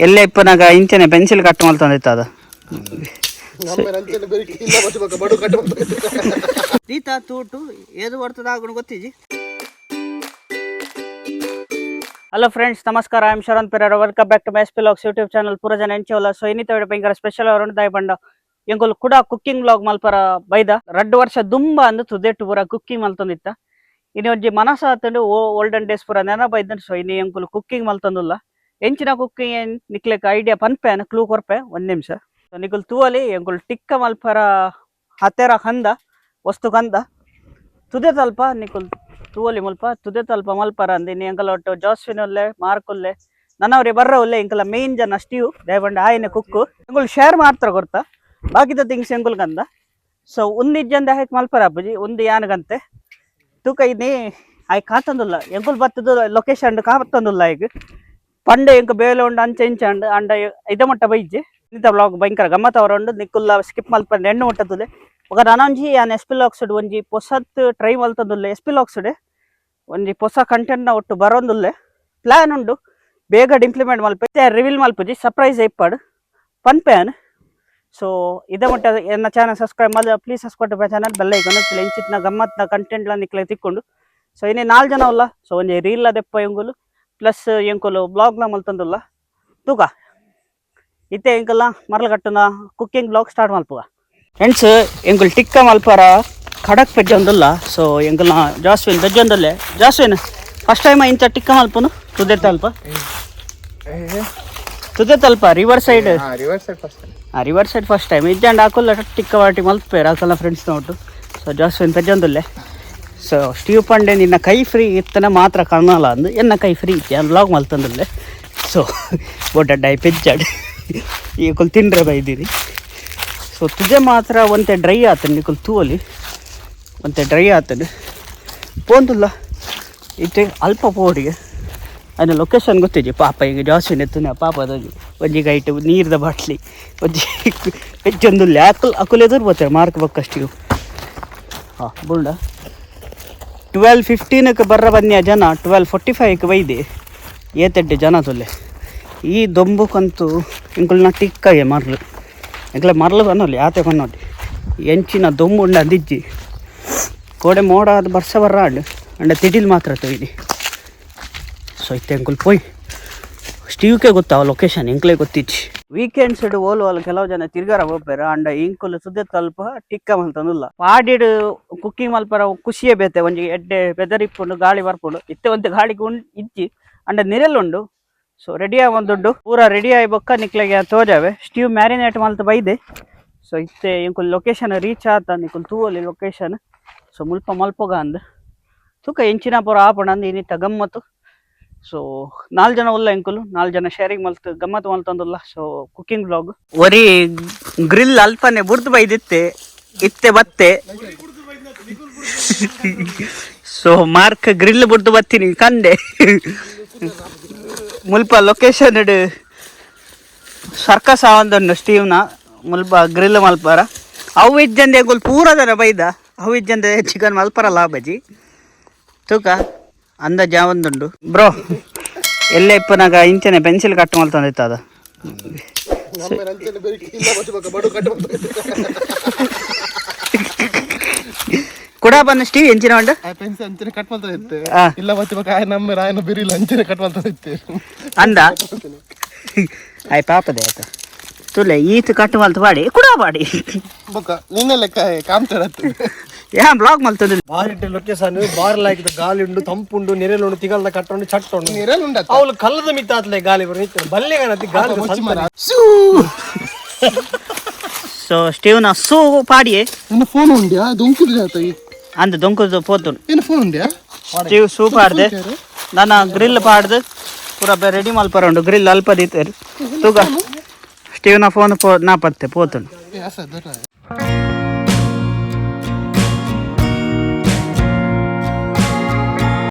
ಎಲ್ಲ ಇಪ್ಪನಾಗ ಇಂಚನೆ pencil cut ಮಾಡ್ತಂದಿತ್ತು ಅದು ರೀತಾ ತೂಟು ಏದು ಬರ್ತದ ಆಗೋಣ ಗೊತ್ತಿಜಿ. ಹಲೋ ಫ್ರೆಂಡ್ಸ್, ನಮಸ್ಕಾರ. I am Sharan Pereira. Welcome back to my S P vlogs YouTube channel. ಪೂರ ಜನ ಎಂಚೋಲ್ಲ. ಸೊ ಇನ್ನಿತ ಭಯಂಕರ ಸ್ಪೆಷಲ್ ಅವರುಂಡು ದಾಯಿ ಬಂಡ ಎಂಕುಲು ಕೂಡ ಕುಕ್ಕಿಂಗ್ ವ್ಲಾಗ್ ಮಲ್ಪರ ಬೈದ 2 ವರ್ಷ ದುಂಬ ಅಂದು ತುದೆಟ್ಟು ಪೂರ ಕುಕ್ಕಿಂಗ್ ಮಲ್ತೊಂದಿತ್ತ. ಇನ್ನು ಒಂಜಿ ಮನಸ ಆತಂಡು ಓಲ್ಡನ್ ಡೇಸ್ ಪೂರ ನೆನ ಬೈದಂಡು. ಸೊ ಇನ್ನು ಎಂಕುಲು ಕುಕ್ಕಿಂಗ್ ಮಲ್ತೊಂದುಲ್ಲ. ಎಂಚಿನ ಕುಕ್ಕಿಂಗ್ ನಿಕ್ಲೆಕ್ ಐಡಿಯಾ ಪನ್ಪೆನ ಕ್ಲೂ ಕೊರ್ಪೆ 1 ನಿಮಿಷ. ಸೊ ನಿಕುಲ್ ತೂವಲಿ ಎಂಕುಲು ಟಿಕ್ಕ ಮಲ್ಪರ ಹತ್ತೆರ ಕಂದ ವಸ್ತು ಕಂದ ತುದೆ ತಲ್ಪ ನಿಕುಲ್ ತೂವಲಿ ಮುಲ್ಪ ತುದೆ ತಲ್ಪ ಮಲ್ಪರ ಅಂದಿ ಎಂಕಲ ಒಟ್ಟು ಜಾಸ್ವಿನ್ ಉಲ್ಲೆ ಮಾರ್ಕ್ ಉಲ್ಲೆ ನನ್ನವ್ರೆ ಬರ್ರ ಉಲ್ಲೆ ಎಂಕಲ ಮೇನ್ ಜನ ಸ್ಟೀವ್ ದಯಬಂಡ ಆಯ್ನೆ ಕುಕ್ಕು ಎಂಕುಲು ಶೇರ್ ಮಾಡ್ತಾರ ಗೊತ್ತಾ ಬಾಕಿದ ಥಿಂಗ್ಸ್ ಎಂಕುಲ್ ಕಂದ. ಸೊ ಒಂದಿಜ್ಜಂದ ಹಾಕಿ ಮಲ್ಪರ ಅಪ್ಪಜಿ ಒಂದು ಯಾನಗಂತೆ ತೂಕ ಇನ್ನಿ ಆಯ್ ಕಾತಂದುಲ್ಲ ಎಂಕುಲ್ ಬತ್ತದು ಲೊಕೇಶನ್ ಕಾತಂದುಲ್ಲ ಈಗ ಪಂಡೆ ಎಂಕ ಬೇಲೆ ಉಂಡು ಅಂಚೆ ಇಂಚೆ ಅಂಡ್ ಅಂಡ ಇದ ಮಟ್ಟ ಬೈಜಿ ಇಂಥ ವ್ಲಾಗ್ ಭಯಂಕರ ಗಮ್ಮತ್ ಅವರ ಉಂಡು ನಿಕ್ಕುಲ್ಲ ಸ್ಕಿಪ್ ಮಲ್ಪಂಡು ಎಣ್ಣೆ ಮುಟ್ಟದುಲೆ ఒక ನನೊಂಜಿ ಯಾನ್ ಎಸ್ ಪಿ ಲಾಕ್ಸ್ಡ್ ಒಂಜಿ ಪೊಸತ್ ಟ್ರೈ ಮಲ್ತಂದುಲ್ಲೆ. ಎಸ್ ಪಿ ಲಾಕ್ಸ್ಡ್ ಒಂಜಿ ಹೊಸ ಕಂಟೆಂಟ್ನ ಒಟ್ಟು ಬರೋಂದುಲ್ಲೆ ಪ್ಲಾನ್ ಉಂಡು ಬೇಗ ಇಂಪ್ಲಿಮೆಂಟ್ ಮಲ್ಪೆ ರಿವೀಲ್ ಮಲ್ಪುಜಿ ಸರ್ಪ್ರೈಸ್ ಐಪಾಡು ಪನ್ಪೇನ್. ಸೊ ಇದೇ ಮಟ್ಟ ಎನ್ನ ಚಾನಲ್ ಸಬ್ಸ್ಕ್ರೈಬ್ ಮಾಡಿ ಪ್ಲೀಸ್ ಸಬ್ಸ್ಕ್ರೈಬ್ ಮೈ ಚಾನಲ್ ಬೆಲ್ಲ ಐಕನ್ ಎಂಚಿತ್ನ ಗಮ್ಮತ್ನ ಕಂಟೆಂಟ್ಲ ನಿಕ್ಲೆ ತಿಕ್ಕೊಂಡು. ಸೊ ಇನ್ನೇ 4 ಜನ ಉಲ್ಲ. ಸೊ ಒಂಜಿ ರೀಲ್ ಅದೆಪ್ಪ ಎಂಗುಲು ಪ್ಲಸ್ ಎಂಕುಲು ಬ್ಲಾಗ್ಲ ಮಲ್ತಂದುಲ್ಲ ತೂಕ ಇತ್ತೆ ಎಂಕಲ್ಲ ಮರಳು ಕಟ್ಟುನ ಕುಕ್ಕಿಂಗ್ ಬ್ಲಾಗ್ ಸ್ಟಾರ್ಟ್ ಮಲ್ಪುಗ. ಫ್ರೆಂಡ್ಸ್ ಎಂಕುಲು ಟಿಕ್ಕ ಮಲ್ಪರ ಖಡಕ್ ಪೆಜ್ಜೊಂದುಲ್ಲ. ಸೊ ಎಂಕಲ್ನ ಜಾಸ್ವಿನ್ ಪೆಜ್ಜೊಂದಲ್ಲೇ ಜಾಸ್ವಿನ್ ಫಸ್ಟ್ ಟೈಮ್ ಇಂಥ ಟಿಕ್ಕ ಮಲ್ಪುನು ತುದೆ ತಲ್ಪ ರಿವರ್ ಸೈಡ್ ಫಸ್ಟ್ ಟೈಮ್ ಇಜ್ಜಂಡ್ ಹಾಕಲ್ಲ ಟಿಕ್ಕ ವಾಟಿ ಮಲ್ಪೇರು ಹಾಕಲ್ಲ ಫ್ರೆಂಡ್ಸ್ ನೋಟು. ಸೊ ಜಾಸ್ವಿನ್ ಪೆಜ್ಜೊಂದುಲ್ಲೆ. ಸೊ ಸ್ಟೀವ್ ಪಂಡೆ ನಿನ್ನ ಕೈ ಫ್ರೀ ಇತ್ತನ ಮಾತ್ರ ಕಾಣಲ್ಲ ಅಂದು ಎನ್ನ ಕೈ ಫ್ರೀ ಇತ್ತು ನಾನು ಬ್ಲಾಗ್ ಮಲ್ತಂದುಲ್ಲೆ. ಸೊ ಬೊಡ್ಡಾಯ್ ಪೆಜ್ಜಾಡು ಈ ಕುಲ್ ತಿಂಡ್ರೆ ಬೈದೀನಿ. ಸೊ ತುಜೆ ಮಾತ್ರ ಒಂತೆ ಡ್ರೈ ಆತನು ನಿಕುಲ್ ತೂವಲಿ ಒಂತೆ ಡ್ರೈ ಆತನು ಪೋಂದುಲ್ಲ ಇತ್ತೆ ಅಲ್ಪ ಪೋಡಿಗೆ ಅದನ್ನ ಲೊಕೇಶನ್ ಗೊತ್ತಿಜಿ ಪಾಪ ಈಗ ಜಾಸ್ವಿನ್ ಎತ್ತುನ ಪಾಪದ ಒಂಜಿ ಗೈಟ್ ನೀರ್ದ ಬಾಟ್ಲಿ ಒಂಜಿ ಹೆಚ್ಚೊಂದುಲ್ಲೆ ಅಕುಲ್ ಎದುರು ಬರ್ತಾರೆ ಮಾರ್ಕ್ ಬಕ್ಕಷ್ಟು. ಹಾಂ ಬುಳ್ಳ 12:15ಕ್ಕೆ ಬರ್ರ ಬನ್ನಿಯ ಜನ 12:45ಕ್ಕೆ ಬೈದೆ ಏತೆಡ್ಡೆ ಜನ ತೊಲ್ಲೆ ಈ ದೊಂಬುಕಂತೂ ಇಂಕುಲ್ನ ಟಿಕ್ಕಾಗೆ ಮರ್ಲು ಎಂಕಲೆ ಮರಳು ಬನ್ನೋಲಿ ಆತೆ ಬನ್ನೋಲಿ ಎಂಚಿನ ದೊಂಬು ಉಂಡ ಅಂದಿಜ್ಜಿ ಕೋಡೆ ಮೋಡ ಅದು ಬರ್ಸ ಬರ್ರ ಆಡು ಅಂಡ ತಿಡಿಲ್ ಮಾತ್ರ ತೊಯ್ದಿ. ಸೊ ಇತ್ತೆ ಎಂಕುಲ್ ಪೋಯ್ ಸ್ಟೀವ್ಗೆ ಗೊತ್ತಾವ ಲೊಕೇಶನ್ ಎಂಕ್ಲೆ ಗೊತ್ತಿಜ್ಜಿ. ವೀಕೆಂಡ್ಸ್ ಇಡು ಓಲುವಲ್ಲ ಕೆಲವು ಜನ ತಿರ್ಗಾರ ಹೋಗ್ಬೇರ ಅಂಡ ಇಂಕುಲು ಸುದ್ದೆ ತಲ್ಪ ಟಿಕ್ಕ ಮಲ್ತಂದುಲ್ಲ ಪಾಡಿಡು ಕುಕ್ಕಿಂಗ್ ಮಲ್ಪರ ಖುಷಿಯೇ ಬೇತೆ ಒಂಜಿ ಎಡ್ಡೆ ಬೆದರಿಪ್ಪುಂಡು ಗಾಳಿ ಬರ್ಪುಂಡು ಇತ್ತೆ ಒಂತೆ ಗಾಳಿಗೆ ಇಜ್ಜಿ ಅಂಡ ನಿರೆಲ್ಲುಂಡು. ಸೊ ರೆಡಿ ಆಗೊಂದುಂಡು ಪೂರ ರೆಡಿ ಆಗಿ ಬೊಕ್ಕ ನಿಕ್ಲೆಗೆ ತೋಜಾವೆ ಸ್ಟೀವ್ ಮ್ಯಾರಿನೇಟ್ ಮಲ್ತು ಬೈದೆ. ಸೊ ಇತ್ತೆ ಇಂಕುಲ್ ಲೊಕೇಶನ್ ರೀಚ್ ಆತ ನಿಕುಲ್ ತೂವಲಿ ಲೊಕೇಶನ್. ಸೊ ಮುಲ್ಪ ಮಲ್ಪೊಗ ಅಂದ ತೂಕ ಎಂಚಿನ ಪೂರ ಆಪಣ ಅಂದು ಇನ್ನಿತ್ತ ಗಮ್ಮತ್ತು. ಸೊ 4 ಜನ ಉಲ್ಲ ಎಂಕುಲು 4 ಜನ ಶೇರಿಂಗ್ ಮಲ್ತು ಗಮ್ಮತ್ತು ಮಲ್ತಂದುಲ್ಲ. ಸೊ ಕುಕ್ಕಿಂಗ್ ಬ್ಲಾಗ್ ಒರಿ ಗ್ರಿಲ್ ಅಲ್ಪನೆ ಬುರ್ದು ಬೈದಿತ್ತೆ ಇತ್ತೆ ಬತ್ತೆ. ಸೊ ಮಾರ್ಕ್ ಗ್ರಿಲ್ ಬುರ್ದು ಬತ್ತೀನಿ ಕಂಡೆ ಮುಲ್ಪ ಲೊಕೇಶನ್ ಇಡು ಸರ್ಕಸ್ ಆವಂದುಂಡು ಸ್ಟೀವ್ನ ಮುಲ್ಪ ಗ್ರಿಲ್ ಮಲ್ಪರ ಅವು ಇಜ್ಜಂದೆ ಎಂಕುಲು ಪೂರದನ ಬೈದ ಅವು ಇಜ್ಜಂದೆ ಚಿಕನ್ ಮಲ್ಪರ ಲಾಭಜಿ ತೂಕ ಅಂದ ಜಾವಂದುಂಡು ಬ್ರೋ ಎಲ್ಲ ಇಪ್ಪನಾಗ ಇಂಚನೆ ಪೆನ್ಸಿಲ್ ಕಟ್ ಮಲ್ತಂದಿತ್ತು ಅದು ಕೂಡ ಬಂದ ಸ್ಟೀವ್ ಎಂಚಿನ ಉಂಡು ಅಂಚನೆ ಕಟ್ ಮಾಡ್ತಾ ಇಲ್ಲ ನಮ್ಮ ರಾಯನ ಬಿರಿಲ್ಲ ಅಂಚನೆ ಕಟ್ ಮಾಡ್ತಾ ಅಂದ ಆಯ್ ಪಾಪದೆ ಆಯ್ತು ತುಲೆ ಈತು ಕಟ್ ಮಲ್ತು ಬಾಡಿ ಕೂಡ ಬಾಡಿ ನಿನ್ನ ಲೆಕ್ಕ ಕಾಮ್ತಾರತ್ತು ಯಾ ಬ್ಲಾಗ್ ಮಲ್ತಂದಿಲ್ಲ ಬಾರಿಟ್ಟ ಲೊಕೇಶನ್ ಬಾರ್ ಲಾಯ್ಕಿದ ಗಾಲಿ ಉಂಡು ತಂಪುಂಡು ನೆರೆಲುಂಡು ತಿಗಲ್ದ ಕಟ್ಟುಂಡು ಚಟ್ಟುಂಡು ನೀರೆಲ್ಲ ಅವಳು ಕಲ್ಲದ ಮಿತ್ತಾತ್ಲೆ ಗಾಲಿ ಬರ ಬಲ್ಲೆಗಾನತಿ ಗಾಲಿ. ಸೊ ಸ್ಟೀವ್ನ ಸೂ ಪಾಡಿಯೇ ನಿನ್ನ ಫೋನ್ ಉಂಡ್ಯಾ ದೊಂಕುದು ಆತ ಅಂದ ದೊಂಕುದು ಪೋತುಂಡು ಏನು ಫೋನ್ ಉಂಡ್ಯಾ ಸ್ಟೀವ್ ಸೂ ಪಾಡ್ದೆ ನನ್ನ ಗ್ರಿಲ್ ಪಾಡ್ದು ಪೂರ ರೆಡಿ ಮಲ್ಪರ ಉಂಡು ಗ್ರಿಲ್ ಅಲ್ಪ ದೀತೇರು ತೂಗ ಸ್ಟೀವ್ನ ಫೋನ್ ನಾ ಪತ್ತೆ ಪೋತುಂಡು.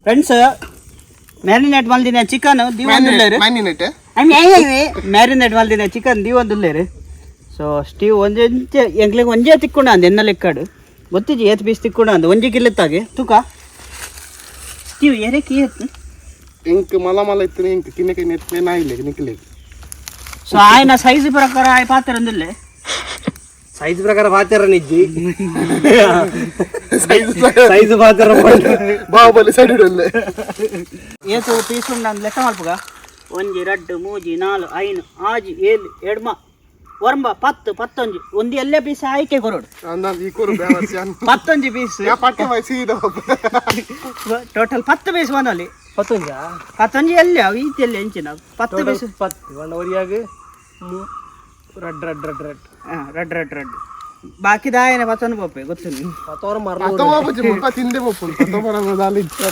ಫ್ರೆಂಡ್ಸ್ ಮ್ಯಾರಿನೇಟ್ ಮಲ್ದಿನ ಚಿಕನ್ ಮ್ಯಾರಿನೇಟ್ ಮಲ್ದಿನ ಚಿಕನ್ ದೀವೊಂದುಲ್ಲೇರು. ಸೊ ಸ್ಟೀವ್ ಒಂಜೆ ಎಂಕ್ಲೆಗೆ ಒಂಜೇ ತಿಕ್ಕೊಂಡ ಅಂದ ಎನ್ನ ಲೆಕ್ಕಾಡು ಗೊತ್ತಿಜ್ಜಿ ಏತ್ ಪೀಸ್ ತಿಕ್ಕೊಂಡ ಅಂದ ಒಂಜಿ ಕಿಲ್ಲತ್ತಾಗೆ ತೂಕ ಸ್ಟೀವ್ ಎರೆ ಕೀ ಇಂಕ್ ಮಲ ಮಲ ಇತ್ತು ಇಂಕ್ ಕಿನ್ನಕ್ಕೆ ನೆಟ್ಲೆ ನಾ ಇಲ್ಲ ನಿಕ್ಲೆ ಸೊ ఆయన ಸೈಜ್ ಪ್ರಕಾರ ಆಯ್ ಪಾತ್ರ ಅಂದಿಲ್ಲ ಸೈಜ್ ಪ್ರಕಾರ ಪಾತ್ರ ನಿಜ್ಜಿ ಸೈಜ್ ಪಾತ್ರ ಬಾಹುಬಲಿ ಸೈಡ್ ಇಡಲ್ಲ ಏತು ಪೀಸ್ ಉಂಡ ಲೆಕ್ಕ ಮಲ್ಪಗ 1 2 3 4 5 6 7 ಎಡ್ಮ ವರ್ಂಬ 10 11 ಒಂದು ಎಲ್ಲೇ ಪೀಸ್ ಆಯ್ಕೆ ಕೊರೋಡು ಈ ಕೂರು ಬೇವರ್ಸಿ 11 ಪೀಸ್ ಯಾ ಪಟ್ಟೆ ವಯಸ್ಸಿದ ಟೋಟಲ್ 10 ಪೀಸ್ ಬಂದಲ್ಲಿ 11 ಎಲ್ಲಿ ಅವು ಈತೆಲ್ಲಿ ಹೆಂಚಿನ 10 ಪೀಸ್ 10 ಒರಿಯಾಗ రెడ్ బాకీ దాయన పచ్చని పప్పు గుర్తుంది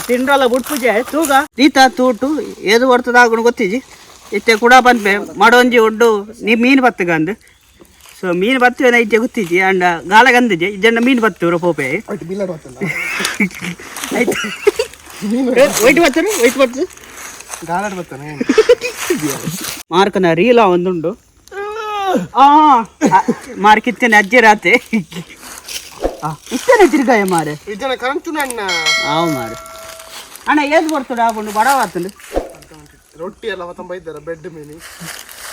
తిండ్రల ಬುಟ್ಪೂಜೆ ತೂಗ ದೀತ ತೂಟು ಏದು ಬರ್ತದ ಆಗುಣ ಗೊತ್ತಿಜಿ ಇತ್ತೆ ಕೂಡ ಬಂದ್ಬೆ ಮಾಡೊಂಜಿ ಒಡ್ಡು ನೀ ಮೀನು ಬತ್ತಗ ಅಂದು ಸೊ ಮೀನು ಬತ್ತುವೆ ಇತ್ತೆ ಗೊತ್ತಿಜಿ ಅಂಡ ಗಾಲ ಗಂದಿಜಿ ಇಜ್ಜಂಡ ಮೀನು ಬತ್ತುವ್ರ ಪೋಪೆ ಆಯ್ತು ವೈಟ್ ಬತ್ತು ಗಾಲಾಡ್ ಬರ್ತಾನೆ ಮಾರ್ಕನ ರೀಲ ಒಂದುಂಡು ಮಾರ್ಕಿತ್ತೇನೆ ಅಜ್ಜಿ ರಾತೆ ಇತ್ತೇನೆ ತಿರ್ಗಾಯ ಮಾರೆ ಇಜ್ಜನ ಕರಂಚುನ ಅಣ್ಣ ಅವು ಮಾರೆ ಅಣ್ಣ ಏದು ಬರ್ತದ ಆಗುಂಡು ಬಡವಾತಂದು ರೊಟ್ಟಿ ಎಲ್ಲ ಹೊತ್ತಂಬ ಇದ್ದಾರ ಬೆಡ್ ಮೀನಿ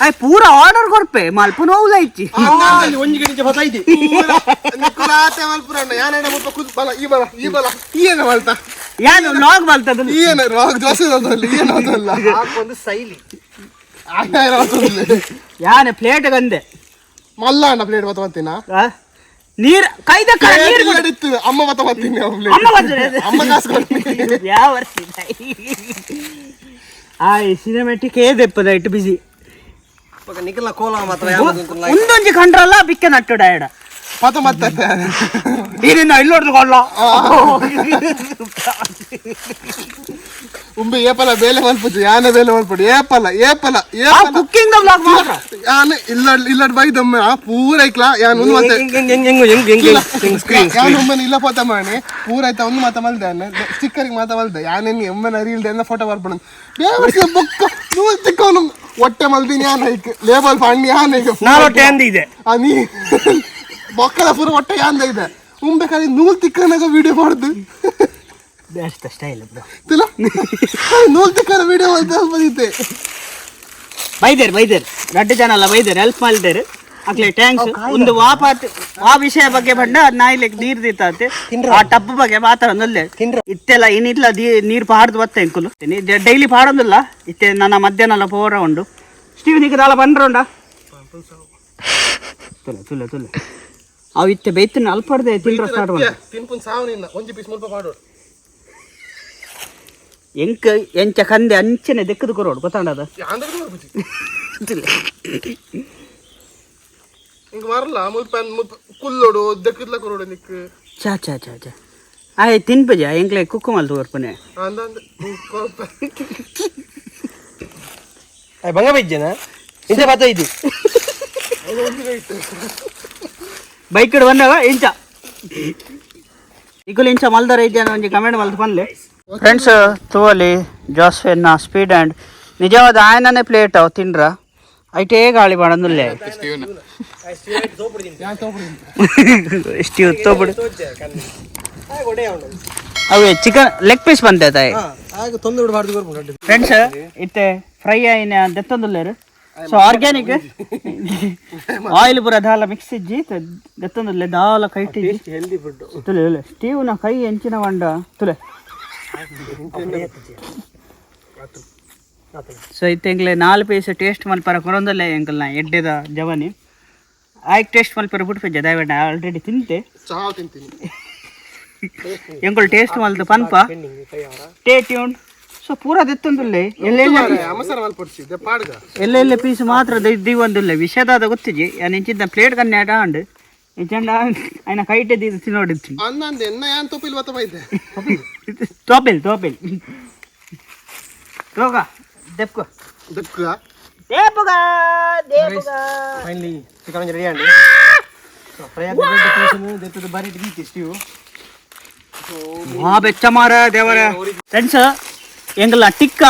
ಅಯ್ಯ ಪೂರ ಆರ್ಡರ್ ಕೊರ್ಪೆ ಮಲ್ಪ ನೋವುಲ ಇಚ್ಚಿ ಒಂಜಿ ಗಂಟೆ ಬತ್ತೈತಿ ನಿಕ್ಕುಲಾತೆ ಮಲ್ಪುರಣ್ಣ ಯಾನೇನ ಮುಲ್ಪ ಕುದ್ ಬಲ ಈ ಬಲ ಏನ ಮಲ್ತ ಏನು ಲಾಗ್ ಬಲ್ತದ ಏನ ರೋಗ ದೋಸೆ ಏನೋದಲ್ಲ ಒಂದು ಶೈಲಿ ಯಾನೆ ಪ್ಲೇಟ್ ಗಂದೆ ಮಲ್ಲ ಅಣ್ಣ ಪ್ಲೇಟ್ ಬತ್ತ ಬರ್ತೀನ ನೀರ್ ಕೈದ ನೀರ್ ಇತ್ತು ಅಮ್ಮ ಬತ್ತ ಬರ್ತೀನಿ ಅಮ್ಮ ಕಾಸು ಯಾವ ಆಯ್ ಸಿನಿಮೆಟಿಕ್ ಏದೆಪ್ಪದ ಇಟ್ಟು ಬಿಸಿ ನಿಖಿಲ ಕೋಲ ಮಾತ್ರ ಒಂದೊಂಜಿ ಕಂಡ್ರಲ್ಲ ಬಿಕ್ಕ ನಟ್ಟು ಡಯಡ ಪತ ಮತ್ತೆ ನೀರಿನ ಇಲ್ಲಿ ಹೊಡೆದುಕೊಳ್ಳ ಉಂಬೆ ಏಪಲ ಬೇಲೆ ಮಲ್ಪುಜು ಯಾನೆ ಬೇಲೆ ಮಲ್ಪುಡು ಏಪಲ ಕುಕ್ಕಿಂಗ್ ಬ್ಲಾಗ್ ಮಾತ್ರ ಯಾನೆ ಇಲ್ಲಡ್ ಬೈದೊಮ್ಮೆ ಪೂರ ಐಕ್ಲ ಯಾನ್ ಒಂದು ಮತ್ತೆ ಯಾನ್ ಒಮ್ಮೆ ಇಲ್ಲ ಪೋತ ಮಾಡಿ ಪೂರ ಆಯ್ತಾ ಒಂದು ಮಾತ ಮಲ್ದೆ ಸ್ಟಿಕ್ಕರಿಗೆ ಮಾತ ಮಲ್ದೆ ಯಾನೇನು ಎಮ್ಮನ ಅರಿಲ್ದೆ ಎಲ್ಲ ಫೋಟೋ ಬರ್ಬಿಡ ಬೇವರ್ಸಿ ಬೊಕ್ಕ ನೂಲ್ ತಿಕ್ಕವನು ಹೊಟ್ಟೆ ಮಲ್ದಿನಿ ಯಾನ್ ಐಕ್ ಲೇಬಲ್ ಫಂಡ್ ಯಾನ್ ಐಕ್ ನಾಲೊಟ್ಟೆ ಅಂದಿ ಇದೆ ನೀ ಬೊಕ್ಕಲ ಪೂರ ಹೊಟ್ಟೆ ಯಾಂದ ಇದೆ ಉಂಬೇಕಾದ್ರೆ ನೂಲ್ ತಿಕ್ಕನಾಗ ವಿಡಿಯೋ ಮಾಡುದು ಬೆಸ್ಟ್ ಸ್ಟೈಲ್ ತಿಲ್ಲ ನೂಲ್ ತಿಕ್ಕನ ವಿಡಿಯೋ ಬಂದಿದ್ದೆ ಬೈದೇರು ರೆಡ್ ಚಾನಲ್ ಬೈದೇರು ಹೆಲ್ಪ್ ಮಾಡಿದ್ದೇರು ಆಗ್ಲೇ ಟ್ಯಾಂಕ್ಸ್ ಒಂದು ಆ ವಿಷಯ ಬಗ್ಗೆ ಬಂಡ ನಾ ಇಲ್ಲಿ ನೀರ್ ದೀತಾತೆ ಆ ಟಬ್ ಬಗ್ಗೆ ಮಾತಾಡೋದಲ್ಲೇ ಇತ್ತೆಲ್ಲ ಏನಿಲ್ಲ ನೀರು ಪಾಡ್ದು ಬತ್ತ ಎಂಕುಲು ಡೈಲಿ ಪಾಡೋದಿಲ್ಲ ಇತ್ತೆ ನನ್ನ ಮಧ್ಯಾಹ್ನ ಪೋರ ಉಂಡು ಸ್ಟೀವ್ ನಿಗದಾಲ ಬಂಡ್ರೋಂಡ ತುಲೆ ಅವು ಇತ್ತೆ ಬೈತಿನ ಅಲ್ಪಡ್ದೆ ತಿಂಡ್ರ ಸ್ಟಾರ್ಟ್ ಮಾಡಿ ತಿನ್ಪುನ್ ಸಾವನಿಲ್ಲ ಒಂಜಿ ಪೀಸ್ ಮುಲ್ಪ ಪಾಡೋಡು ಎಂಚ ಕಂದೆ ಅಂಚನೆ ದೆಕ್ಕದು ಕೊರೋಡು ಗೊತ್ತಾಂಡದ ಇಂಗ ಮರಲ್ಲ ಮುಲ್ಪ ಕುಲ್ಲೋಡು ದೆಕ್ಕದ್ಲ ಕೊರೋಡು ನಿಕ್ ಚಾ ಆಯ್ ತಿನ್ಪಜ ಎಂಕ್ಲೆ ಕುಕ್ಕು ಮಲ್ತು ಕೊರ್ಪನೆ ಬಂಗ ಬೈಜನ ಇಂಚ ಬತ್ತೈತಿ ಬೈಕ್ ಬಂದಾಗ ಇಂಚ ಈಗಲೂ ಇಂಚ ಮಲ್ದಾರ ಇದ್ದೇನೆ ಒಂಜಿ ಕಮೆಂಟ್ ಮಲ್ತು ಬಂದ್ಲೆ ಫ್ರೆಂಡ್ಸ್ ತೋಲಿ ಜಾಸ್ಫೆನ್ನ ಸ್ಪೀಡ್ ಆ್ಯಂಡ್ ನಿಜವಾದ ಆಯನನೇ ಪ್ಲೇಟ್ ಅವು ತಿಂಡ್ರ ಐಟೇ ಗಾಳಿ ಮಾಡಂದಿಲ್ಲ ಸ್ಟೀವ್ ತೋಬಿಡು ಅವೇ ಚಿಕನ್ ಲೆಗ್ ಪೀಸ್ ಬಂದೆ ತಾಯಿ ಫ್ರೆಂಡ್ಸ್ ಇತ್ತೆ ಫ್ರೈ ಆಯ್ನ ದೆತ್ತೊಂದುಲ್ಲೇರು ಸೊ ಆರ್ಗ್ಯಾನಿಕ್ ಆಯಿಲ್ ಪೂರ ದಾಲ ಮಿಕ್ಸ್ ಇಜ್ಜಿ ದೆತ್ತೊಂದುಲ್ಲೆ ದಾಲ ಕೈಟಿ ಹೆಲ್ದಿ ಫುಡ್ ತುಲೆ ಸ್ಟೀವ್ನ ಕೈ ಎಂಚಿನ ಬಂಡ ತುಲೆ ಸೊ ಇತ್ತೆಂಗ್ಲೆ 4 ಪೀಸ್ ಟೇಸ್ಟ್ ಮಲ್ಪರ ಕೊರೊಂದಲ್ಲೇ ಎಂಕಲ್ನ ಎಡ್ಡೆದ ಜವನಿ ಆಯ್ಕೆ ಟೇಸ್ಟ್ ಮಲ್ಪರ ಬಿಟ್ಪೆಜ್ಜ ದಯವಿಟ್ಟು ಆಲ್ರೆಡಿ ತಿಂತೆ ಚಹಾ ತಿಂತೀನಿ ಎಂಕಲ್ ಟೇಸ್ಟ್ ಮಲ್ತು ಪನ್ಪ ಟೇ ಟ್ಯೂನ್ ಸೊ ಪೂರ ದೆತ್ತೊಂದುಲ್ಲೆ ಎಲ್ಲೆಲ್ಲ ಪೀಸ್ ಮಾತ್ರ ದಿವಂದುಲ್ಲೆ ವಿಷಯದಾದ ಗೊತ್ತಿಜಿ ನಾನು ಇಂಚಿದ್ದ ಪ್ಲೇಟ್ ಕನ್ನೆ ಆಟ ಅಂಡು ಇಂಚಂಡ ఆయన ಕೈಟೆ ದಿ ತಿನ್ನೋಡಿತ್ತು ಅನ್ನಂದೆ ಎನ್ನ ಯಾನ್ ತೋಪಿಲ್ ಬತ್ತ ಬೈದೆ ತೋಪಿಲ್ ತೋಗ ದೆಪ್ಕೋ ಫೈನಲಿ ಚಿಕನ್ ರೆಡಿ ಅಂడి ಫ್ರೈ ಆಗ್ತದೆ ಬಾರಿ ರೀತಿ ಸ್ಟೀವ್ ಮಾ ಬೆಚ್ಚ ಮಾರ ದೇವರ ಫ್ರೆಂಡ್ಸ್ ಎಂಗಲ್ಲ ಟಿಕ್ಕ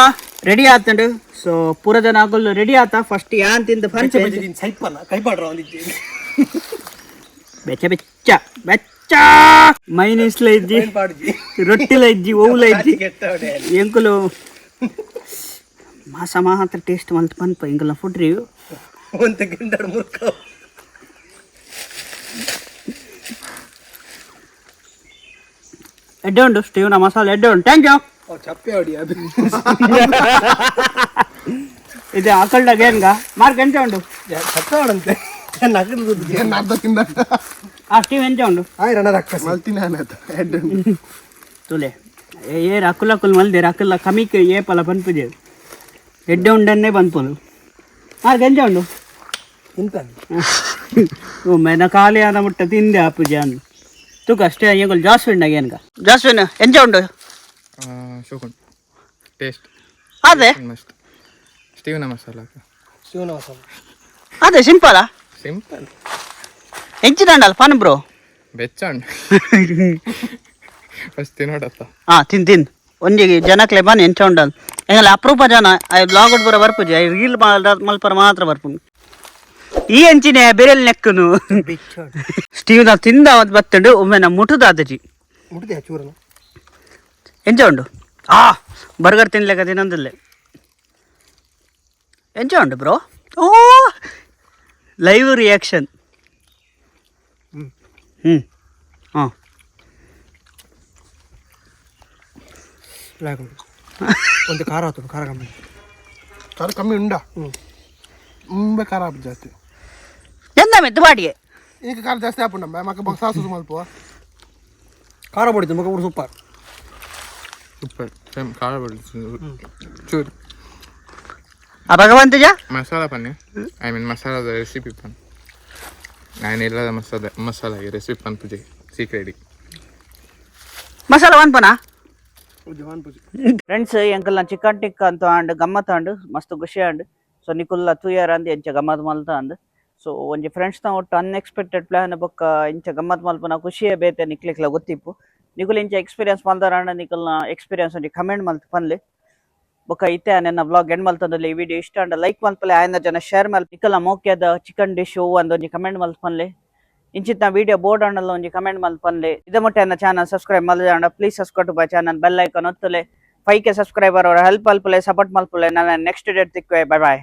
ರೆಡಿ ಆತಂಡು ಸೊ ಪೂರ ಜನ ಆಗಲು ರೆಡಿ ಆತ ಫಸ್ಟ್ ಯಾನ್ ತಿಂದ ಫಂಚ ಸೈಪಲ್ಲ ಕೈ ಪಾಡ್ರ ಒಂದಿದ್ದೆ ಬೆಚ್ಚ ಮೈನೀಸ್ಲ ಇಜ್ಜಿ ರೊಟ್ಟಿಲ ಇಜ್ಜಿ ಓವುಲ ಇಜ್ಜಿ ಎಂಕುಲು ಮಾಸ ಮಾತ್ರ ಟೇಸ್ಟ್ ಮಲ್ತು ಪನ್ಪ ಎಂಕಲ್ನ ಫುಡ್ ರಿವ್ಯೂ ಒಂತೆ ಗಿಂಡರ್ ಮುರ್ಕ ಎಡ್ಡೆ ಉಂಟು ಸ್ಟೀವ್ನ ಮಸಾಲೆ ಎಡ್ಡೆ ಉಂಟು ಥ್ಯಾಂಕ್ ಯು. ಚಪ್ಪೆ ಹೊಡಿ ಅದು ಇದು ಅಕಲ್ಡಾಗ ಏನ್ಗ ಮಾರ್ಕ್ ಎಂಚ ಉಂಟು ಚಪ್ಪೆ ಹೊಡಂತೆ ನಗದು ಏನು ಅರ್ಧಕ್ಕಿಂತ ಆ ಸ್ಟೀವ್ ಎಂಚ ಉಂಟು ಆಯ್ ರಣ್ಣ ರಕ್ಕ ಮಲ್ತೀನಿ ಅನ್ನತ್ತ ಹೆಡ್ ತುಲೆ ಏರ್ ಅಕುಲ್ ಅಕುಲ್ ಮಲ್ದೇರು ಅಕುಲ್ಲ ಕಮಿಕ್ ಏಪಲ ಪನ್ಪುಜೆ ಎಡ್ಡೆ ಉಂಡನ್ನೇ ಪನ್ಪುಲು ಮಾರ್ಕ್ ಎಂಚ ಉಂಟು ಇಂತ ಒಮ್ಮೆನ ಖಾಲಿ ಆದ ಮುಟ್ಟ ತಿಂದೆ ಆ ಪೂಜೆ ಅನ್ನು ತೂಕ ಅಷ್ಟೇ ಏಗೋಲ್ ಜಾಸ್ವಿನ್ನಾಗ ಏನ್ಗ ಜಾಸ್ವಿನ್ ಎಂಚ ಉಂಟು ಶೋಕುಂಟು ಟೇಸ್ಟ್ ಅದೇ ಮಸ್ತ್ ಸ್ಟೀವ್ನ ಮಸಾಲ ಶಿವನ ಮಸಾಲ ಅದೇ ಸಿಂಪಲಾ ಸಿಂಪಲ್ ಹೆಂಚಿನಲ್ಲ ಫನ್ ಬ್ರೋ ಬೆಚ್ಚಂಡ್ ಫಸ್ಟ್ ತಿನ್ನೋಡತ್ತ ತಿನ್ ತಿನ್ ಒಂದಿಗೆ ಜನಕ್ಲೆ ಬನ್ನಿ ಎಂಚ ಉಂಡಲ್ ಎಂಗಲ್ಲ ಅಪರೂಪ ಜನ ಐ ಬ್ಲಾಗ್ ಪೂರ ಬರ್ಪುಜಿ ಐ ರೀಲ್ ಮಲ್ಪರ ಮಾತ್ರ ಬರ್ಪುಂಡು ಈ ಎಂಚಿನ ಬೆರೆಲ್ ನೆಕ್ಕನು ಸ್ಟೀವ್ ನಾ ತಿಂದ ಬತ್ತಂಡು ಒಮ್ಮೆ ನಾ ಮುಟ್ಟುದ ಆದಜಿ ಮುಟ್ದೆ ಚೂರನ ಎಂಚ ಉಂಡು ಬರ್ಗರ್ ತಿನ್ಲೆಕ್ಕ ತಿನ್ನೊಂದಿಲ್ಲೆ ಎಂಚ ಉಂಡು ಬ್ರೋ ಓ ಲೈವ್ ರಿಯಾಕ್ಷನ್ ಹಾಂ ಒಂತೆ ಖಾರ ಆತು ಖಾರ ಕಮ್ಮಿ ಖಾರ ಕಮ್ಮಿ ಉಂಡ ಮುಂಬೆ ಖಾರ ಆಪು ಜಾಸ್ತಿ ಎಂದ ಮೆತ್ತು ಬಾಡಿಗೆ ಈಗ ಖಾರ ಜಾಸ್ತಿ ಆಪುಂಡ ಮಕ್ಕ ಸಾಸು ಮಲ್ಪ ಖಾರ ಪಡಿತು ಮಗ ಕೂಡ ಸೂಪರ್ ಸೂಪರ್ ಸೇಮ್ ಖಾರ ಬಡ್ಲಿ ಚೂರು ಆ ಭಗವಂತಜ ಮಸಾಲ ಪನ್ನೆ ಐ ಮೀನ್ ಮಸಾಲದ ರೆಸಿಪಿ ಪನ್ ನಾನು ಎಲ್ಲದ ಮಸಾಲಾಗೆ ರೆಸಿಪಿ ಪನ್ ಪೂಜೆ ಸೀಕ್ರೆಡಿ ಮಸಾಲ ಒನ್ಪನಾ ಜವಾನ್ ಪೂಜೆ ಫ್ರೆಂಡ್ಸ್ ಎಂಕಲ್ ನಾ ಚಿಕನ್ ಟಿಕ್ಕ ಅಂತ ಅಂಡ್ ಗಮ್ಮತ್ ಅಂಡ್ ಮಸ್ತ್ ಖುಷಿ ಅಂಡ್ ಸೊ ನಿಕುಲ್ಲ ತೂಯರ್ ಅಂದ್ ಎಂಚ ಗಮ್ಮತ್ ಮಲ್ತ ಅಂದ್ ಸೊ ಒಂಜಿ ಫ್ರೆಂಡ್ಸ್ ನ ಒಟ್ಟು ಅನ್ಎಕ್ಸ್ಪೆಕ್ಟೆಡ್ ಪ್ಲಾನ್ ಬೊಕ್ಕ ಇಂಚ ಗಮ್ಮತ್ ಮಲ್ಪನ ಖುಷಿಯೇ ಬೇತೆ ನಿಕ್ಲಿಕ್ಲ ಗೊತ್ತಿಪ್ಪು ನಿಕುಲ್ ಇಂಚ ಎಕ್ಸ್ಪೀರಿಯನ್ಸ್ ಮಲ್ದಾರ ಅಂಡ್ ನಿಕಲ್ನ ಎಕ್ಸ್ಪೀರಿಯನ್ಸ್ ಒಂಜಿ ಕಮೆಂಟ್ ಮಲ್ತ್ ಪನ್ಲೆ ಬೊಕ್ಕ ಇತ್ತೆ ನನ್ನ ವ್ಲಾಗ್ ಎಂಡ್ ಮಲ್ತಂದಲ್ಲಿ ಈ ವಿಡಿಯೋ ಇಷ್ಟ ಅಂಡ್ ಲೈಕ್ ಮಲ್ಪಲೆ ಆಯ್ನ ಜನ ಶೇರ್ ಮಲ್ಪ ನಿಕಲ್ನ ಮೋಕ್ಯದ ಚಿಕನ್ ಡಿಶ್ ಒಂದೊಂಜಿ ಕಮೆಂಟ್ ಮಲ್ತ್ ಪನ್ಲೆ ಇಂಚಿತ್ ನಾ ವಿಡಿಯೋ ಬೋರ್ಡ್ ಅಂಡಲ್ಲ ಒಂಜಿ ಕಮೆಂಟ್ ಮಲ್ತ್ ಪನ್ಲೆ ಇದ ಮೊಟ್ಟೆ ನನ್ನ ಚಾನಲ್ ಸಬ್ಸ್ಕ್ರೈಬ್ ಮಲ್ದ ಅಂಡ please subscribe to my channel bell icon ಒತ್ತಲೆ 5K ಸಬ್ಸ್ಕ್ರೈಬರ್ ಅವರ ಹೆಲ್ಪ್ ಅಲ್ಪಲೆ ಸಪೋರ್ಟ್ ಮಲ್ಪಲೆ ನಾನು ನೆಕ್ಸ್ಟ್ ಡೇಟ್ ತಿಕ್ವೆ ಬೈ ಬಾಯ್.